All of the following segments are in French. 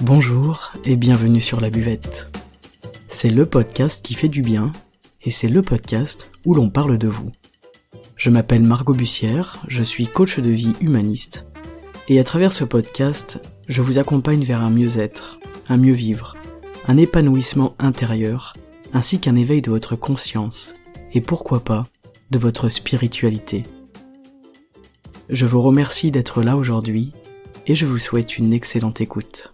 Bonjour et bienvenue sur La Buvette. C'est le podcast qui fait du bien et c'est le podcast où l'on parle de vous. Je m'appelle Margot Bussière, je suis coach de vie humaniste et à travers ce podcast, je vous accompagne vers un mieux-être, un mieux-vivre, un épanouissement intérieur ainsi qu'un éveil de votre conscience et pourquoi pas de votre spiritualité. Je vous remercie d'être là aujourd'hui et je vous souhaite une excellente écoute.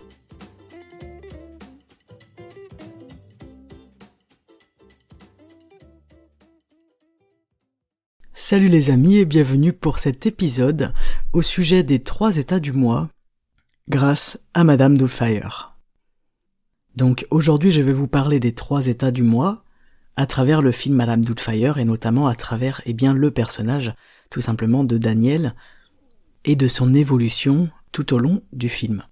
Salut les amis et bienvenue pour cet épisode au sujet des 3 états du moi grâce à Madame Doubtfire. Donc aujourd'hui je vais vous parler des 3 états du moi à travers le film Madame Doubtfire et notamment à travers le personnage tout simplement de Daniel et de son évolution tout au long du film.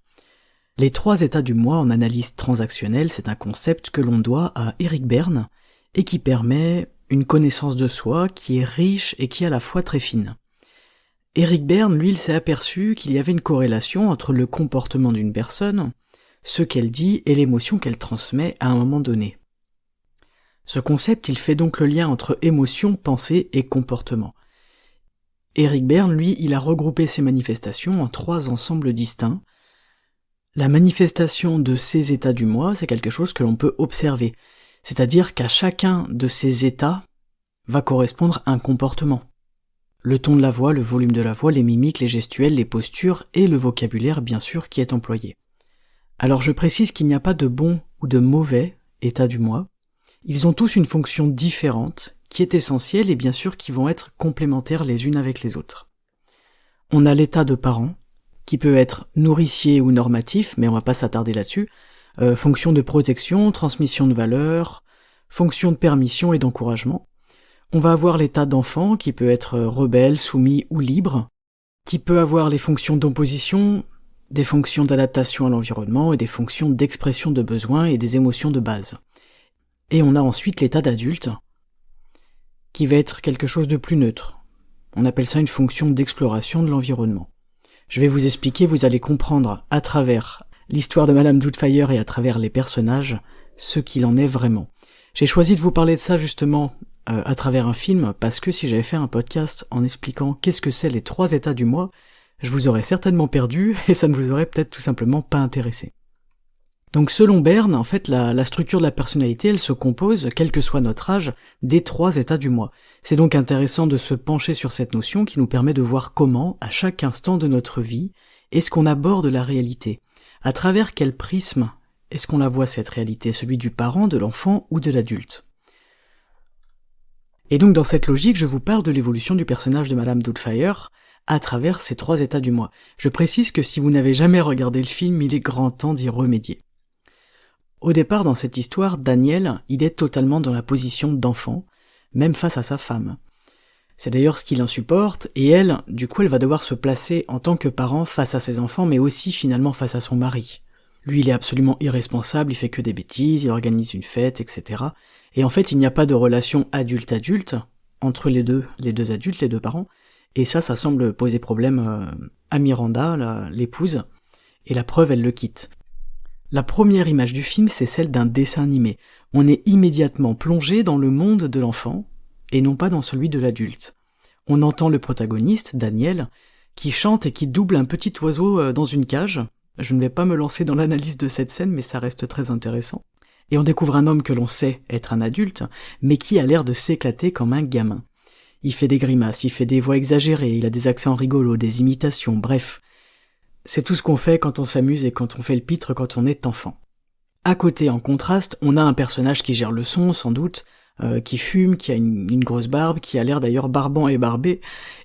Les 3 états du moi en analyse transactionnelle, c'est un concept que l'on doit à Eric Berne et qui permet une connaissance de soi qui est riche et qui est à la fois très fine. Eric Berne, lui, il s'est aperçu qu'il y avait une corrélation entre le comportement d'une personne, ce qu'elle dit et l'émotion qu'elle transmet à un moment donné. Ce concept, il fait donc le lien entre émotion, pensée et comportement. Eric Berne, lui, il a regroupé ces manifestations en 3 ensembles distincts. La manifestation de ces états du moi, c'est quelque chose que l'on peut observer. C'est-à-dire qu'à chacun de ces états va correspondre un comportement. Le ton de la voix, le volume de la voix, les mimiques, les gestuels, les postures et le vocabulaire bien sûr qui est employé. Alors je précise qu'il n'y a pas de bon ou de mauvais état du moi. Ils ont tous une fonction différente qui est essentielle et bien sûr qui vont être complémentaires les unes avec les autres. On a l'état de parent qui peut être nourricier ou normatif, mais on va pas s'attarder là-dessus. Fonction de protection, transmission de valeurs, fonction de permission et d'encouragement. On va avoir l'état d'enfant qui peut être rebelle, soumis ou libre, qui peut avoir les fonctions d'opposition, des fonctions d'adaptation à l'environnement et des fonctions d'expression de besoins et des émotions de base. Et on a ensuite l'état d'adulte, qui va être quelque chose de plus neutre. On appelle ça une fonction d'exploration de l'environnement. Je vais vous expliquer, vous allez comprendre à travers l'histoire de Madame Doubtfire et à travers les personnages, ce qu'il en est vraiment. J'ai choisi de vous parler de ça justement à travers un film, parce que si j'avais fait un podcast en expliquant qu'est-ce que c'est les 3 états du moi, je vous aurais certainement perdu et ça ne vous aurait peut-être tout simplement pas intéressé. Donc selon Berne, en fait, la structure de la personnalité, elle se compose, quel que soit notre âge, des 3 états du moi. C'est donc intéressant de se pencher sur cette notion qui nous permet de voir comment, à chaque instant de notre vie, est-ce qu'on aborde la réalité. À travers quel prisme est-ce qu'on la voit cette réalité, celui du parent, de l'enfant ou de l'adulte? Et donc dans cette logique, je vous parle de l'évolution du personnage de Madame Doubtfire à travers ces 3 états du moi. Je précise que si vous n'avez jamais regardé le film, il est grand temps d'y remédier. Au départ, dans cette histoire, Daniel, il est totalement dans la position d'enfant, même face à sa femme. C'est d'ailleurs ce qui l'insupporte, et elle, du coup, elle va devoir se placer en tant que parent face à ses enfants, mais aussi finalement face à son mari. Lui, il est absolument irresponsable, il fait que des bêtises, il organise une fête, etc. Et en fait, il n'y a pas de relation adulte-adulte entre les deux adultes, les 2 parents, et ça semble poser problème à Miranda, l'épouse, et la preuve, elle le quitte. La première image du film, c'est celle d'un dessin animé. On est immédiatement plongé dans le monde de l'enfant, et non pas dans celui de l'adulte. On entend le protagoniste, Daniel, qui chante et qui double un petit oiseau dans une cage. Je ne vais pas me lancer dans l'analyse de cette scène, mais ça reste très intéressant. Et on découvre un homme que l'on sait être un adulte, mais qui a l'air de s'éclater comme un gamin. Il fait des grimaces, il fait des voix exagérées, il a des accents rigolos, des imitations, bref. C'est tout ce qu'on fait quand on s'amuse et quand on fait le pitre quand on est enfant. À côté, en contraste, on a un personnage qui gère le son, sans doute, qui fume, qui a une grosse barbe, qui a l'air d'ailleurs barbant et barbé,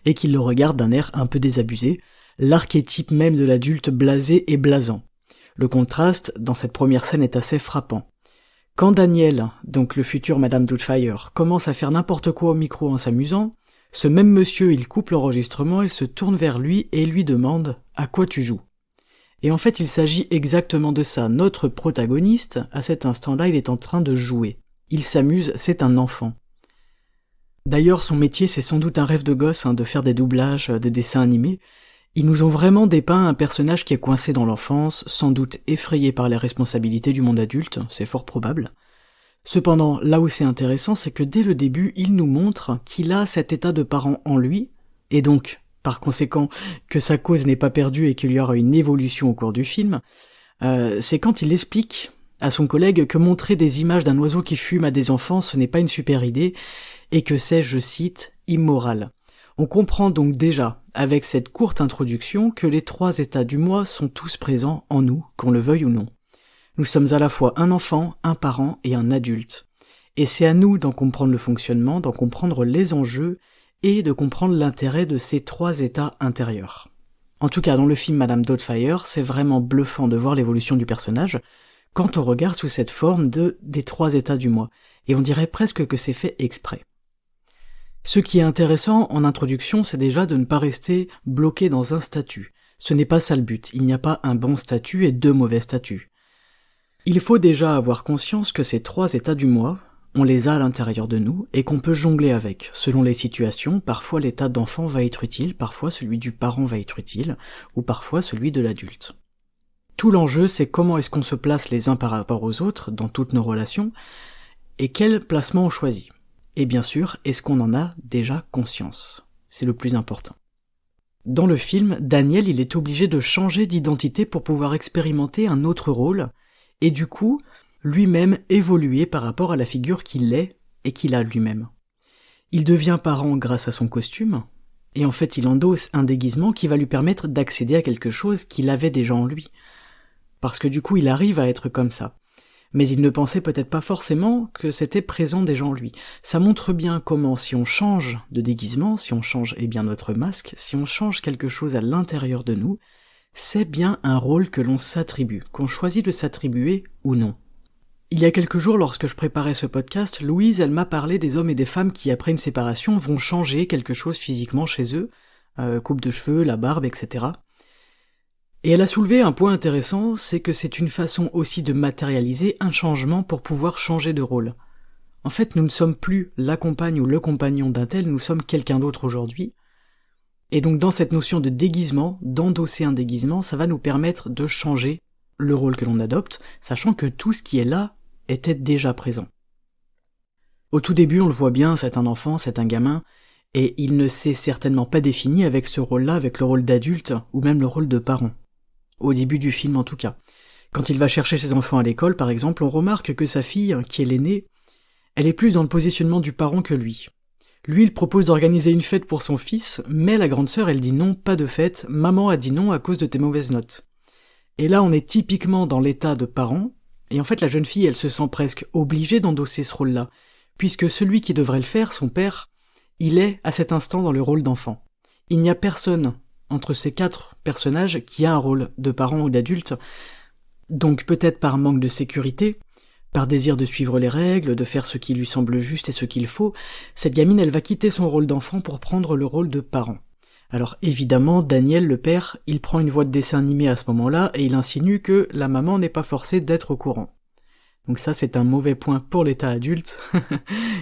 et qui le regarde d'un air un peu désabusé, l'archétype même de l'adulte blasé et blasant. Le contraste, dans cette première scène, est assez frappant. Quand Daniel, donc le futur Madame Doubtfire, commence à faire n'importe quoi au micro en s'amusant, ce même monsieur, il coupe l'enregistrement, il se tourne vers lui et lui demande « À quoi tu joues ?» Et en fait, il s'agit exactement de ça. Notre protagoniste, à cet instant-là, il est en train de jouer. Il s'amuse, c'est un enfant. D'ailleurs, son métier, c'est sans doute un rêve de gosse, de faire des doublages, des dessins animés, Ils nous ont vraiment dépeint un personnage qui est coincé dans l'enfance, sans doute effrayé par les responsabilités du monde adulte, c'est fort probable. Cependant, là où c'est intéressant, c'est que dès le début, il nous montre qu'il a cet état de parent en lui, et donc, par conséquent, que sa cause n'est pas perdue et qu'il y aura une évolution au cours du film. C'est quand il explique à son collègue que montrer des images d'un oiseau qui fume à des enfants, ce n'est pas une super idée, et que c'est, je cite, immoral. On comprend donc déjà, avec cette courte introduction, que les 3 états du moi sont tous présents en nous, qu'on le veuille ou non. Nous sommes à la fois un enfant, un parent et un adulte. Et c'est à nous d'en comprendre le fonctionnement, d'en comprendre les enjeux, et de comprendre l'intérêt de ces 3 états intérieurs. En tout cas, dans le film Madame Doubtfire, c'est vraiment bluffant de voir l'évolution du personnage quand on regarde sous cette forme des 3 états du moi, et on dirait presque que c'est fait exprès. Ce qui est intéressant en introduction, c'est déjà de ne pas rester bloqué dans un statut. Ce n'est pas ça le but, il n'y a pas un bon statut et 2 mauvais statuts. Il faut déjà avoir conscience que ces 3 états du moi, on les a à l'intérieur de nous et qu'on peut jongler avec. Selon les situations, parfois l'état d'enfant va être utile, parfois celui du parent va être utile, ou parfois celui de l'adulte. Tout l'enjeu, c'est comment est-ce qu'on se place les uns par rapport aux autres dans toutes nos relations, et quel placement on choisit. Et bien sûr, est-ce qu'on en a déjà conscience? C'est le plus important. Dans le film, Daniel, il est obligé de changer d'identité pour pouvoir expérimenter un autre rôle, et du coup, lui-même évoluer par rapport à la figure qu'il est et qu'il a lui-même. Il devient parent grâce à son costume, et en fait il endosse un déguisement qui va lui permettre d'accéder à quelque chose qu'il avait déjà en lui. Parce que du coup il arrive à être comme ça. Mais il ne pensait peut-être pas forcément que c'était présent déjà en lui. Ça montre bien comment si on change de déguisement, si on change notre masque, si on change quelque chose à l'intérieur de nous, c'est bien un rôle que l'on s'attribue, qu'on choisit de s'attribuer ou non. Il y a quelques jours, lorsque je préparais ce podcast, Louise, elle m'a parlé des hommes et des femmes qui, après une séparation, vont changer quelque chose physiquement chez eux, coupe de cheveux, la barbe, etc. Et elle a soulevé un point intéressant, c'est que c'est une façon aussi de matérialiser un changement pour pouvoir changer de rôle. En fait, nous ne sommes plus la compagne ou le compagnon d'un tel, nous sommes quelqu'un d'autre aujourd'hui. Et donc dans cette notion de déguisement, d'endosser un déguisement, ça va nous permettre de changer le rôle que l'on adopte, sachant que tout ce qui est là était déjà présent. Au tout début, on le voit bien, c'est un enfant, c'est un gamin, et il ne s'est certainement pas défini avec ce rôle-là, avec le rôle d'adulte, ou même le rôle de parent. Au début du film en tout cas. Quand il va chercher ses enfants à l'école, par exemple, on remarque que sa fille, qui est l'aînée, elle est plus dans le positionnement du parent que lui. Lui, il propose d'organiser une fête pour son fils, mais la grande sœur, elle dit non, pas de fête, maman a dit non à cause de tes mauvaises notes. Et là, on est typiquement dans l'état de parent, et en fait, la jeune fille, elle se sent presque obligée d'endosser ce rôle-là, puisque celui qui devrait le faire, son père, il est à cet instant dans le rôle d'enfant. Il n'y a personne entre ces 4 personnages qui a un rôle de parent ou d'adulte, donc peut-être par manque de sécurité, par désir de suivre les règles, de faire ce qui lui semble juste et ce qu'il faut, cette gamine, elle va quitter son rôle d'enfant pour prendre le rôle de parent. Alors évidemment, Daniel, le père, il prend une voix de dessin animé à ce moment-là et il insinue que la maman n'est pas forcée d'être au courant. Donc ça, c'est un mauvais point pour l'état adulte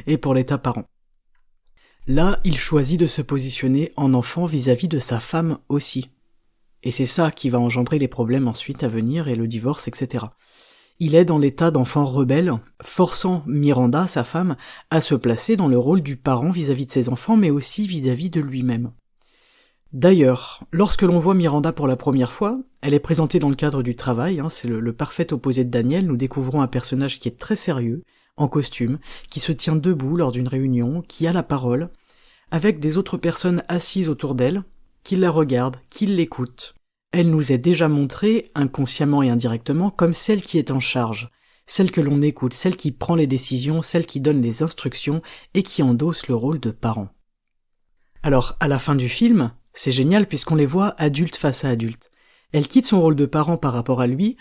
et pour l'état parent. Là, il choisit de se positionner en enfant vis-à-vis de sa femme aussi. Et c'est ça qui va engendrer les problèmes ensuite à venir et le divorce, etc. Il est dans l'état d'enfant rebelle, forçant Miranda, sa femme, à se placer dans le rôle du parent vis-à-vis de ses enfants, mais aussi vis-à-vis de lui-même. D'ailleurs, lorsque l'on voit Miranda pour la première fois, elle est présentée dans le cadre du travail, c'est le parfait opposé de Daniel, nous découvrons un personnage qui est très sérieux, en costume, qui se tient debout lors d'une réunion, qui a la parole, avec des autres personnes assises autour d'elle, qui la regardent, qui l'écoutent. Elle nous est déjà montrée, inconsciemment et indirectement, comme celle qui est en charge, celle que l'on écoute, celle qui prend les décisions, celle qui donne les instructions et qui endosse le rôle de parent. Alors, à la fin du film, c'est génial puisqu'on les voit adulte face à adulte. Elle quitte son rôle de parent par rapport à lui,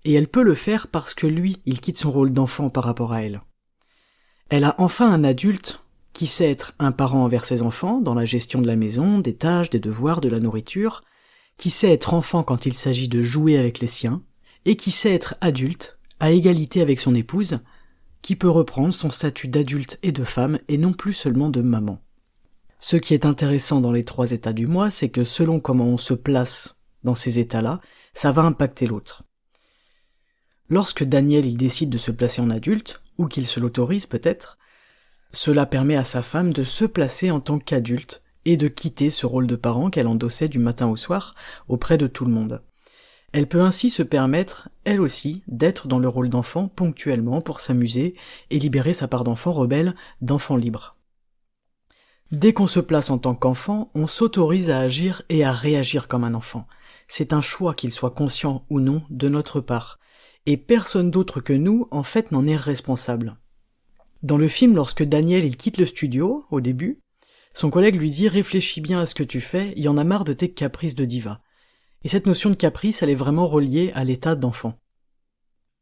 et elle peut le faire parce que lui, il quitte son rôle d'enfant par rapport à elle. Elle a enfin un adulte qui sait être un parent envers ses enfants, dans la gestion de la maison, des tâches, des devoirs, de la nourriture, qui sait être enfant quand il s'agit de jouer avec les siens, et qui sait être adulte, à égalité avec son épouse, qui peut reprendre son statut d'adulte et de femme, et non plus seulement de maman. Ce qui est intéressant dans les 3 états du moi, c'est que selon comment on se place dans ces états-là, ça va impacter l'autre. Lorsque Daniel il décide de se placer en adulte, ou qu'il se l'autorise peut-être, cela permet à sa femme de se placer en tant qu'adulte et de quitter ce rôle de parent qu'elle endossait du matin au soir auprès de tout le monde. Elle peut ainsi se permettre, elle aussi, d'être dans le rôle d'enfant ponctuellement pour s'amuser et libérer sa part d'enfant rebelle, d'enfant libre. Dès qu'on se place en tant qu'enfant, on s'autorise à agir et à réagir comme un enfant. C'est un choix, qu'il soit conscient ou non, de notre part. Et personne d'autre que nous, en fait, n'en est responsable. Dans le film, lorsque Daniel il quitte le studio, au début, son collègue lui dit « Réfléchis bien à ce que tu fais, il y en a marre de tes caprices de diva ». Et cette notion de caprice, elle est vraiment reliée à l'état d'enfant.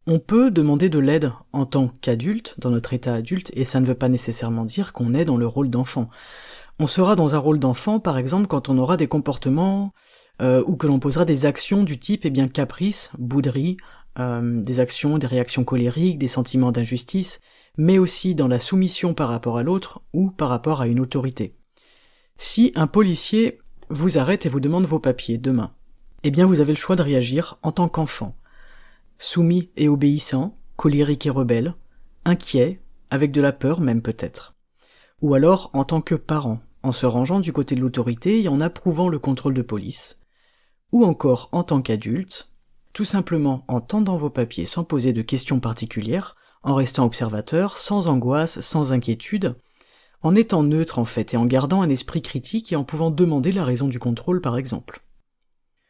On peut demander de l'aide en tant qu'adulte, dans notre état adulte, et ça ne veut pas nécessairement dire qu'on est dans le rôle d'enfant. On sera dans un rôle d'enfant, par exemple, quand on aura des comportements, ou que l'on posera des actions du type, caprice, bouderie, des actions, des réactions colériques, des sentiments d'injustice, mais aussi dans la soumission par rapport à l'autre, ou par rapport à une autorité. Si un policier vous arrête et vous demande vos papiers demain, vous avez le choix de réagir en tant qu'enfant, soumis et obéissant, colérique et rebelle, inquiet, avec de la peur même peut-être. Ou alors en tant que parent, en se rangeant du côté de l'autorité et en approuvant le contrôle de police. Ou encore en tant qu'adulte, tout simplement en tendant vos papiers sans poser de questions particulières, en restant observateur, sans angoisse, sans inquiétude, en étant neutre en fait et en gardant un esprit critique et en pouvant demander la raison du contrôle par exemple.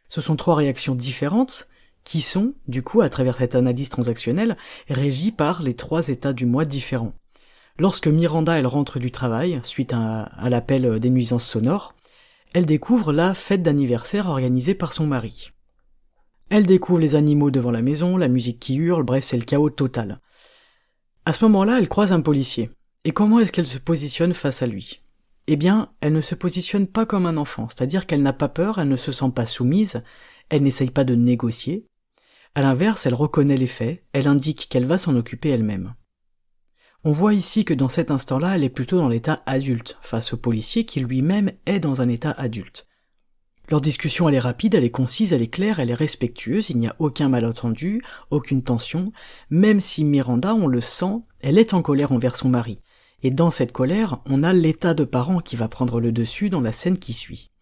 Ce sont 3 réactions différentes qui sont, du coup, à travers cette analyse transactionnelle, régies par les 3 états du moi différents. Lorsque Miranda elle rentre du travail, suite à l'appel des nuisances sonores, elle découvre la fête d'anniversaire organisée par son mari. Elle découvre les animaux devant la maison, la musique qui hurle, bref c'est le chaos total. À ce moment-là, elle croise un policier. Et comment est-ce qu'elle se positionne face à lui ? Elle ne se positionne pas comme un enfant, c'est-à-dire qu'elle n'a pas peur, elle ne se sent pas soumise, elle n'essaye pas de négocier. À l'inverse, elle reconnaît les faits, elle indique qu'elle va s'en occuper elle-même. On voit ici que dans cet instant-là, elle est plutôt dans l'état adulte, face au policier qui lui-même est dans un état adulte. Leur discussion elle est rapide, elle est concise, elle est claire, elle est respectueuse, il n'y a aucun malentendu, aucune tension, même si Miranda, on le sent, elle est en colère envers son mari. Et dans cette colère, on a l'état de parent qui va prendre le dessus dans la scène qui suit.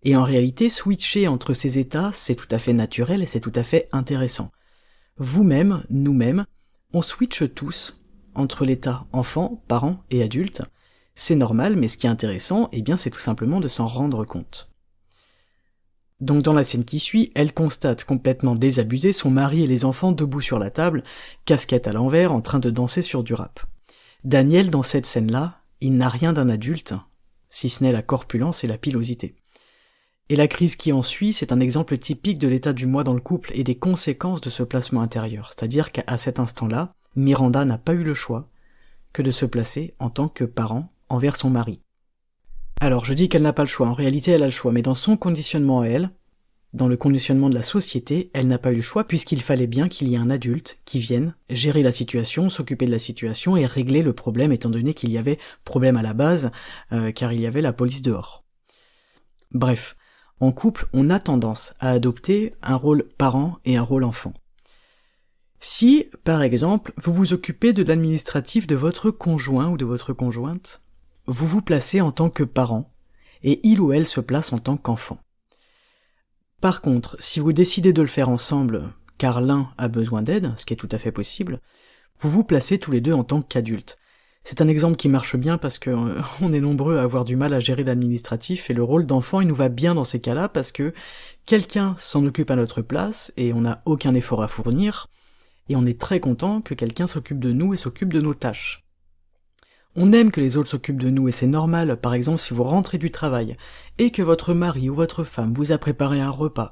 Et en réalité, switcher entre ces états, c'est tout à fait naturel et c'est tout à fait intéressant. Vous-même, nous-mêmes, on switche tous entre l'état enfant, parent et adulte. C'est normal, mais ce qui est intéressant, c'est tout simplement de s'en rendre compte. Donc dans la scène qui suit, elle constate complètement désabusée son mari et les enfants debout sur la table, casquette à l'envers, en train de danser sur du rap. Daniel, dans cette scène-là, il n'a rien d'un adulte, si ce n'est la corpulence et la pilosité. Et la crise qui en suit, c'est un exemple typique de l'état du moi dans le couple et des conséquences de ce placement intérieur. C'est-à-dire qu'à cet instant-là, Miranda n'a pas eu le choix que de se placer en tant que parent envers son mari. Alors, je dis qu'elle n'a pas le choix, en réalité elle a le choix, mais dans son conditionnement à elle, dans le conditionnement de la société, elle n'a pas eu le choix puisqu'il fallait bien qu'il y ait un adulte qui vienne gérer la situation, s'occuper de la situation et régler le problème étant donné qu'il y avait problème à la base, car il y avait la police dehors. Bref, en couple, on a tendance à adopter un rôle parent et un rôle enfant. Si, par exemple, vous vous occupez de l'administratif de votre conjoint ou de votre conjointe, vous vous placez en tant que parent et il ou elle se place en tant qu'enfant. Par contre, si vous décidez de le faire ensemble, car l'un a besoin d'aide, ce qui est tout à fait possible, vous vous placez tous les deux en tant qu'adultes. C'est un exemple qui marche bien parce que on est nombreux à avoir du mal à gérer l'administratif et le rôle d'enfant il nous va bien dans ces cas-là parce que quelqu'un s'en occupe à notre place et on n'a aucun effort à fournir et on est très content que quelqu'un s'occupe de nous et s'occupe de nos tâches. On aime que les autres s'occupent de nous et c'est normal, par exemple si vous rentrez du travail et que votre mari ou votre femme vous a préparé un repas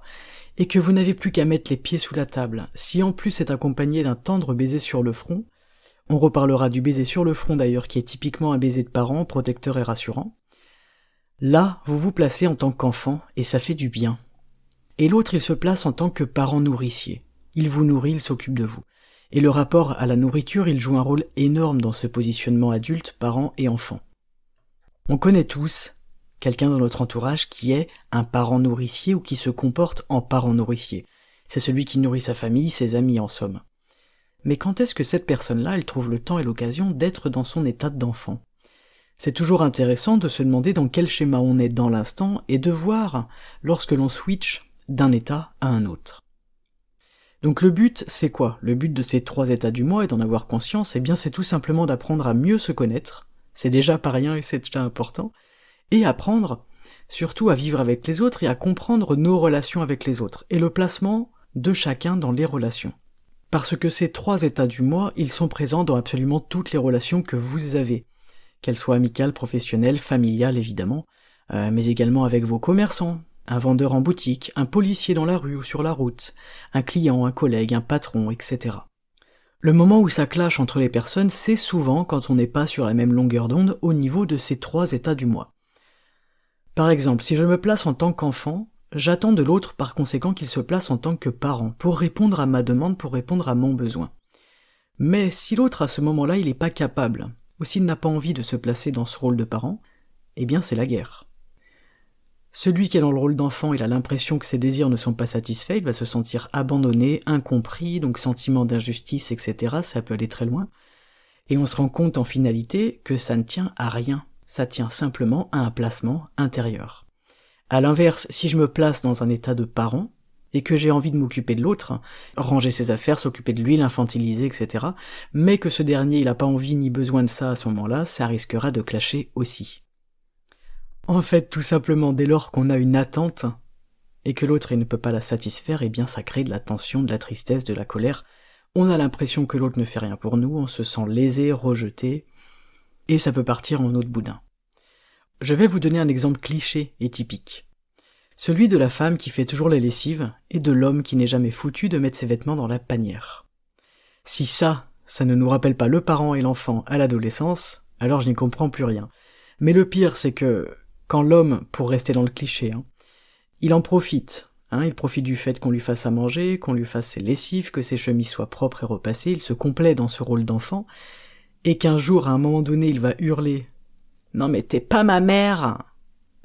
et que vous n'avez plus qu'à mettre les pieds sous la table, si en plus c'est accompagné d'un tendre baiser sur le front, on reparlera du baiser sur le front d'ailleurs qui est typiquement un baiser de parent, protecteur et rassurant, là vous vous placez en tant qu'enfant et ça fait du bien. Et l'autre il se place en tant que parent nourricier, il vous nourrit, il s'occupe de vous. Et le rapport à la nourriture, il joue un rôle énorme dans ce positionnement adulte, parent et enfant. On connaît tous quelqu'un dans notre entourage qui est un parent nourricier ou qui se comporte en parent nourricier. C'est celui qui nourrit sa famille, ses amis en somme. Mais quand est-ce que cette personne-là, elle trouve le temps et l'occasion d'être dans son état d'enfant ? C'est toujours intéressant de se demander dans quel schéma on est dans l'instant et de voir lorsque l'on switch d'un état à un autre. Donc le but, c'est quoi ? Le but de ces 3 états du moi et d'en avoir conscience, eh bien c'est tout simplement d'apprendre à mieux se connaître, c'est déjà pas rien et c'est déjà important, et apprendre surtout à vivre avec les autres et à comprendre nos relations avec les autres, et le placement de chacun dans les relations. Parce que ces 3 états du moi, ils sont présents dans absolument toutes les relations que vous avez, qu'elles soient amicales, professionnelles, familiales évidemment, mais également avec vos commerçants, un vendeur en boutique, un policier dans la rue ou sur la route, un client, un collègue, un patron, etc. Le moment où ça clash entre les personnes, c'est souvent quand on n'est pas sur la même longueur d'onde au niveau de ces 3 états du moi. Par exemple, si je me place en tant qu'enfant, j'attends de l'autre par conséquent qu'il se place en tant que parent, pour répondre à ma demande, pour répondre à mon besoin. Mais si l'autre à ce moment-là il n'est pas capable, ou s'il n'a pas envie de se placer dans ce rôle de parent, eh bien c'est la guerre. Celui qui est dans le rôle d'enfant, il a l'impression que ses désirs ne sont pas satisfaits, il va se sentir abandonné, incompris, donc sentiment d'injustice, etc., ça peut aller très loin. Et on se rend compte en finalité que ça ne tient à rien, ça tient simplement à un placement intérieur. À l'inverse, si je me place dans un état de parent, et que j'ai envie de m'occuper de l'autre, ranger ses affaires, s'occuper de lui, l'infantiliser, etc., mais que ce dernier il n'a pas envie ni besoin de ça à ce moment-là, ça risquera de clasher aussi. En fait, tout simplement, dès lors qu'on a une attente, et que l'autre il ne peut pas la satisfaire, eh bien ça crée de la tension, de la tristesse, de la colère, on a l'impression que l'autre ne fait rien pour nous, on se sent lésé, rejeté, et ça peut partir en eau de boudin. Je vais vous donner un exemple cliché et typique. Celui de la femme qui fait toujours les lessives, et de l'homme qui n'est jamais foutu de mettre ses vêtements dans la panière. Si ça ne nous rappelle pas le parent et l'enfant à l'adolescence, alors je n'y comprends plus rien. Mais le pire, c'est que quand l'homme, pour rester dans le cliché, il en profite. Il profite du fait qu'on lui fasse à manger, qu'on lui fasse ses lessives, que ses chemises soient propres et repassées, il se complaît dans ce rôle d'enfant, et qu'un jour, à un moment donné, il va hurler « Non mais t'es pas ma mère !»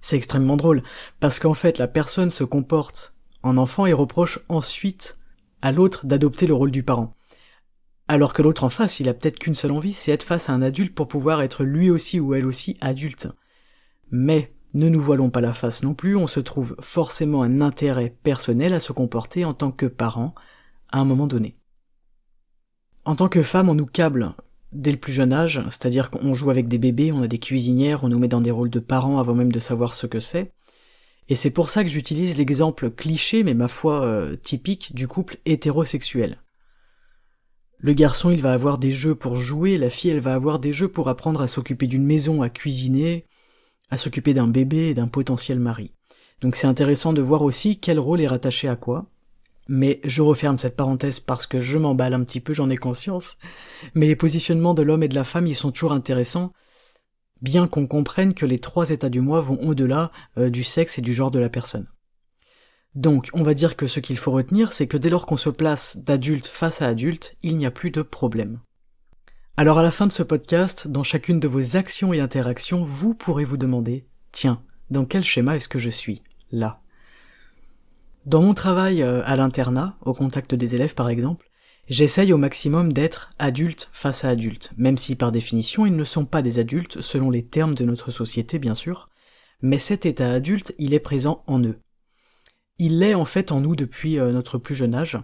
C'est extrêmement drôle, parce qu'en fait, la personne se comporte en enfant et reproche ensuite à l'autre d'adopter le rôle du parent. Alors que l'autre en face, il a peut-être qu'une seule envie, c'est être face à un adulte pour pouvoir être lui aussi ou elle aussi adulte. Mais ne nous voilons pas la face non plus, on se trouve forcément un intérêt personnel à se comporter en tant que parent à un moment donné. En tant que femme, on nous câble dès le plus jeune âge, c'est-à-dire qu'on joue avec des bébés, on a des cuisinières, on nous met dans des rôles de parents avant même de savoir ce que c'est. Et c'est pour ça que j'utilise l'exemple cliché, mais ma foi typique, du couple hétérosexuel. Le garçon, il va avoir des jeux pour jouer, la fille, elle va avoir des jeux pour apprendre à s'occuper d'une maison, à cuisiner, à s'occuper d'un bébé et d'un potentiel mari. Donc c'est intéressant de voir aussi quel rôle est rattaché à quoi. Mais je referme cette parenthèse parce que je m'emballe un petit peu, j'en ai conscience. Mais les positionnements de l'homme et de la femme, ils sont toujours intéressants, bien qu'on comprenne que les 3 états du moi vont au-delà du sexe et du genre de la personne. Donc, on va dire que ce qu'il faut retenir, c'est que dès lors qu'on se place d'adulte face à adulte, il n'y a plus de problème. Alors à la fin de ce podcast, dans chacune de vos actions et interactions, vous pourrez vous demander « Tiens, dans quel schéma est-ce que je suis, là ?» Dans mon travail à l'internat, au contact des élèves par exemple, j'essaye au maximum d'être adulte face à adulte, même si par définition ils ne sont pas des adultes selon les termes de notre société bien sûr, mais cet état adulte, il est présent en eux. Il l'est en fait en nous depuis notre plus jeune âge,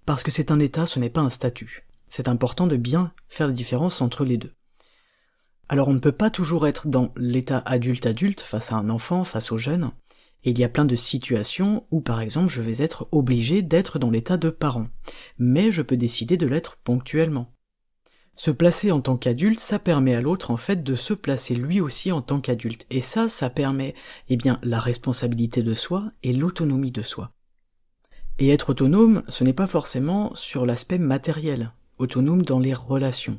parce que c'est un état, ce n'est pas un statut. C'est important de bien faire la différence entre les deux. Alors on ne peut pas toujours être dans l'état adulte-adulte face à un enfant, face aux jeunes, et il y a plein de situations où par exemple je vais être obligé d'être dans l'état de parent, mais je peux décider de l'être ponctuellement. Se placer en tant qu'adulte, ça permet à l'autre en fait de se placer lui aussi en tant qu'adulte, et ça permet la responsabilité de soi et l'autonomie de soi. Et être autonome, ce n'est pas forcément sur l'aspect matériel, autonome dans les relations.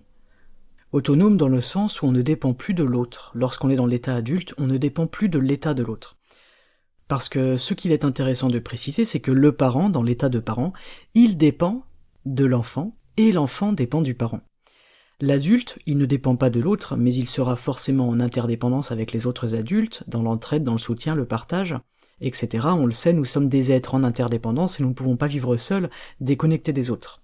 Autonome dans le sens où on ne dépend plus de l'autre. Lorsqu'on est dans l'état adulte, on ne dépend plus de l'état de l'autre. Parce que ce qu'il est intéressant de préciser, c'est que le parent, dans l'état de parent, il dépend de l'enfant, et l'enfant dépend du parent. L'adulte, il ne dépend pas de l'autre, mais il sera forcément en interdépendance avec les autres adultes, dans l'entraide, dans le soutien, le partage, etc. On le sait, nous sommes des êtres en interdépendance et nous ne pouvons pas vivre seuls, déconnectés des autres.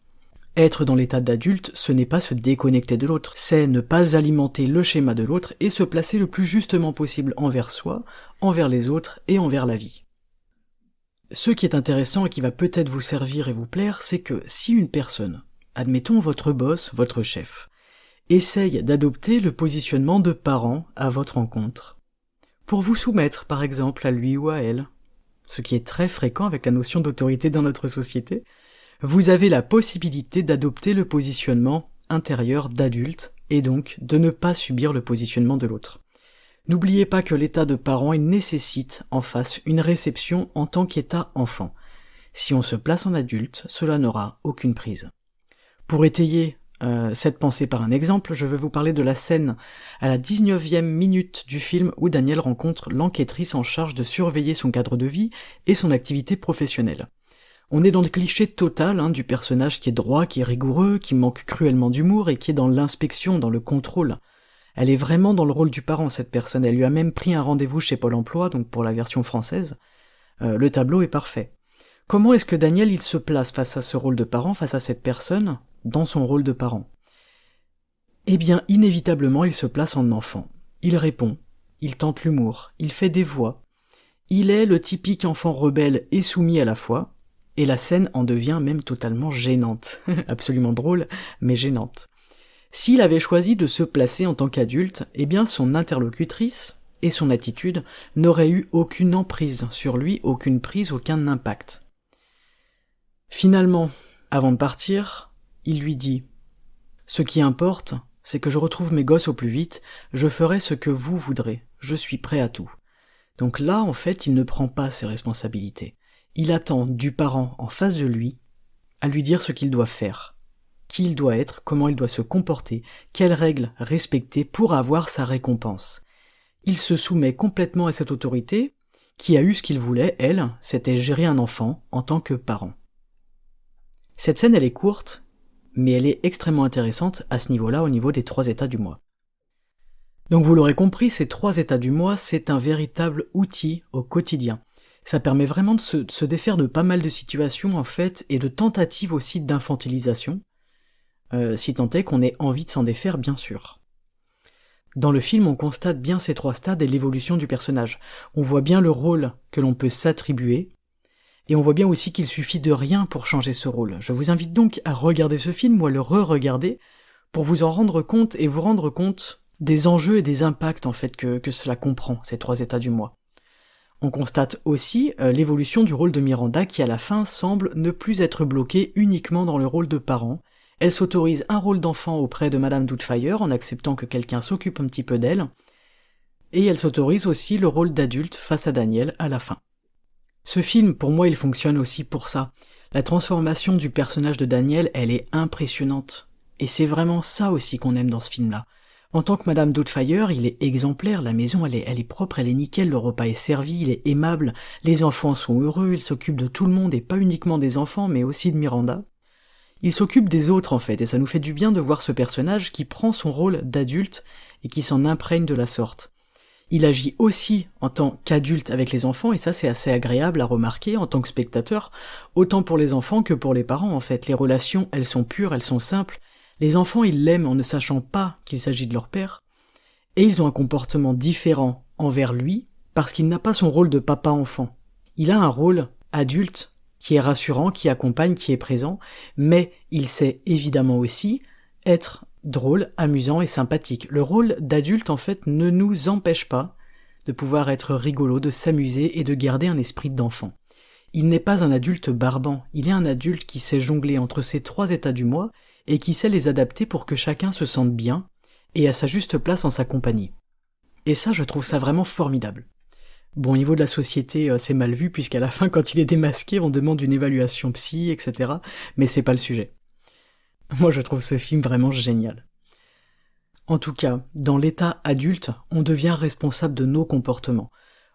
Être dans l'état d'adulte, ce n'est pas se déconnecter de l'autre, c'est ne pas alimenter le schéma de l'autre et se placer le plus justement possible envers soi, envers les autres et envers la vie. Ce qui est intéressant et qui va peut-être vous servir et vous plaire, c'est que si une personne, admettons votre boss, votre chef, essaye d'adopter le positionnement de parent à votre rencontre, pour vous soumettre par exemple à lui ou à elle, ce qui est très fréquent avec la notion d'autorité dans notre société, vous avez la possibilité d'adopter le positionnement intérieur d'adulte et donc de ne pas subir le positionnement de l'autre. N'oubliez pas que l'état de parent, il nécessite en face une réception en tant qu'état enfant. Si on se place en adulte, cela n'aura aucune prise. Pour étayer cette pensée par un exemple, je vais vous parler de la scène à la 19e minute du film où Daniel rencontre l'enquêtrice en charge de surveiller son cadre de vie et son activité professionnelle. On est dans le cliché total du personnage qui est droit, qui est rigoureux, qui manque cruellement d'humour et qui est dans l'inspection, dans le contrôle. Elle est vraiment dans le rôle du parent, cette personne. Elle lui a même pris un rendez-vous chez Pôle emploi, donc pour la version française. Le tableau est parfait. Comment est-ce que Daniel il se place face à ce rôle de parent, face à cette personne, dans son rôle de parent? Eh bien, inévitablement, il se place en enfant. Il répond, il tente l'humour, il fait des voix. Il est le typique enfant rebelle et soumis à la fois, et la scène en devient même totalement gênante. Absolument drôle, mais gênante. S'il avait choisi de se placer en tant qu'adulte, eh bien son interlocutrice et son attitude n'auraient eu aucune emprise sur lui, aucune prise, aucun impact. Finalement, avant de partir, il lui dit « Ce qui importe, c'est que je retrouve mes gosses au plus vite, je ferai ce que vous voudrez, je suis prêt à tout. » Donc là, en fait, il ne prend pas ses responsabilités. Il attend du parent en face de lui à lui dire ce qu'il doit faire, qui il doit être, comment il doit se comporter, quelles règles respecter pour avoir sa récompense. Il se soumet complètement à cette autorité qui a eu ce qu'il voulait, elle, c'était gérer un enfant en tant que parent. Cette scène, elle est courte, mais elle est extrêmement intéressante à ce niveau-là, au niveau des 3 états du moi. Donc vous l'aurez compris, ces 3 états du moi, c'est un véritable outil au quotidien. Ça permet vraiment de se défaire de pas mal de situations, en fait, et de tentatives aussi d'infantilisation, si tant est qu'on ait envie de s'en défaire, bien sûr. Dans le film, on constate bien ces 3 stades et l'évolution du personnage. On voit bien le rôle que l'on peut s'attribuer, et on voit bien aussi qu'il suffit de rien pour changer ce rôle. Je vous invite donc à regarder ce film ou à le re-regarder pour vous en rendre compte et vous rendre compte des enjeux et des impacts en fait que cela comprend, ces 3 états du moi. On constate aussi l'évolution du rôle de Miranda qui à la fin semble ne plus être bloquée uniquement dans le rôle de parent. Elle s'autorise un rôle d'enfant auprès de Madame Doubtfire en acceptant que quelqu'un s'occupe un petit peu d'elle, et elle s'autorise aussi le rôle d'adulte face à Daniel à la fin. Ce film, pour moi, il fonctionne aussi pour ça. La transformation du personnage de Daniel, elle est impressionnante. Et c'est vraiment ça aussi qu'on aime dans ce film-là. En tant que Madame Doubtfire, il est exemplaire, la maison elle est propre, elle est nickel, le repas est servi, il est aimable, les enfants sont heureux, il s'occupe de tout le monde et pas uniquement des enfants mais aussi de Miranda. Il s'occupe des autres en fait, et ça nous fait du bien de voir ce personnage qui prend son rôle d'adulte et qui s'en imprègne de la sorte. Il agit aussi en tant qu'adulte avec les enfants, et ça c'est assez agréable à remarquer en tant que spectateur, autant pour les enfants que pour les parents en fait. Les relations, elles sont pures, elles sont simples. Les enfants, ils l'aiment en ne sachant pas qu'il s'agit de leur père, et ils ont un comportement différent envers lui, parce qu'il n'a pas son rôle de papa-enfant. Il a un rôle adulte, qui est rassurant, qui accompagne, qui est présent, mais il sait évidemment aussi être drôle, amusant et sympathique. Le rôle d'adulte, en fait, ne nous empêche pas de pouvoir être rigolo, de s'amuser et de garder un esprit d'enfant. Il n'est pas un adulte barbant, il est un adulte qui sait jongler entre ces 3 états du moi, et qui sait les adapter pour que chacun se sente bien, et à sa juste place en sa compagnie. Et ça, je trouve ça vraiment formidable. Bon, au niveau de la société, c'est mal vu, puisqu'à la fin, quand il est démasqué, on demande une évaluation psy, etc., mais c'est pas le sujet. Moi, je trouve ce film vraiment génial. En tout cas, dans l'état adulte, on devient responsable de nos comportements.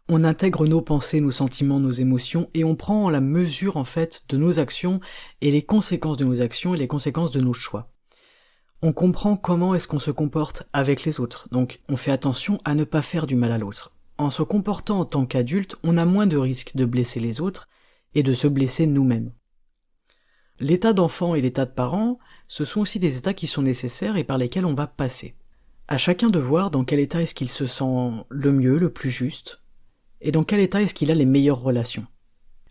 On intègre nos pensées, nos sentiments, nos émotions, et on prend la mesure, en fait, de nos actions, et les conséquences de nos actions, et les conséquences de nos choix. On comprend comment est-ce qu'on se comporte avec les autres, donc on fait attention à ne pas faire du mal à l'autre. En se comportant en tant qu'adulte, on a moins de risques de blesser les autres et de se blesser nous-mêmes. L'état d'enfant et l'état de parent, ce sont aussi des états qui sont nécessaires et par lesquels on va passer. À chacun de voir dans quel état est-ce qu'il se sent le mieux, le plus juste, et dans quel état est-ce qu'il a les meilleures relations.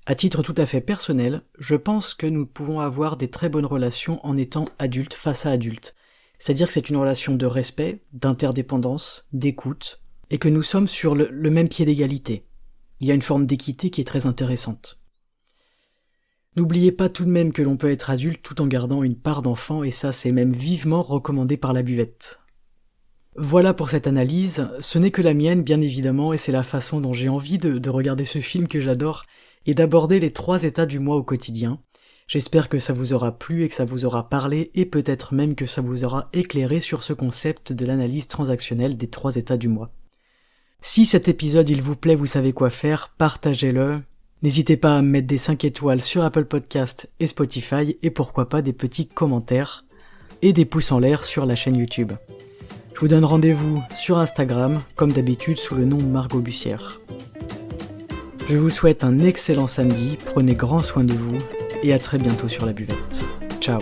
À titre tout à fait personnel, je pense que nous pouvons avoir des très bonnes relations en étant adulte face à adulte. C'est-à-dire que c'est une relation de respect, d'interdépendance, d'écoute, et que nous sommes sur le même pied d'égalité. Il y a une forme d'équité qui est très intéressante. N'oubliez pas tout de même que l'on peut être adulte tout en gardant une part d'enfant, et ça c'est même vivement recommandé par la buvette. Voilà pour cette analyse, ce n'est que la mienne bien évidemment, et c'est la façon dont j'ai envie de regarder ce film que j'adore, et d'aborder les 3 états du moi au quotidien. J'espère que ça vous aura plu et que ça vous aura parlé, et peut-être même que ça vous aura éclairé sur ce concept de l'analyse transactionnelle des 3 états du moi. Si cet épisode il vous plaît, vous savez quoi faire, partagez-le. N'hésitez pas à me mettre des 5 étoiles sur Apple Podcast et Spotify, et pourquoi pas des petits commentaires et des pouces en l'air sur la chaîne YouTube. Je vous donne rendez-vous sur Instagram, comme d'habitude sous le nom Margot Bussière. Je vous souhaite un excellent samedi, prenez grand soin de vous, et à très bientôt sur la buvette. Ciao.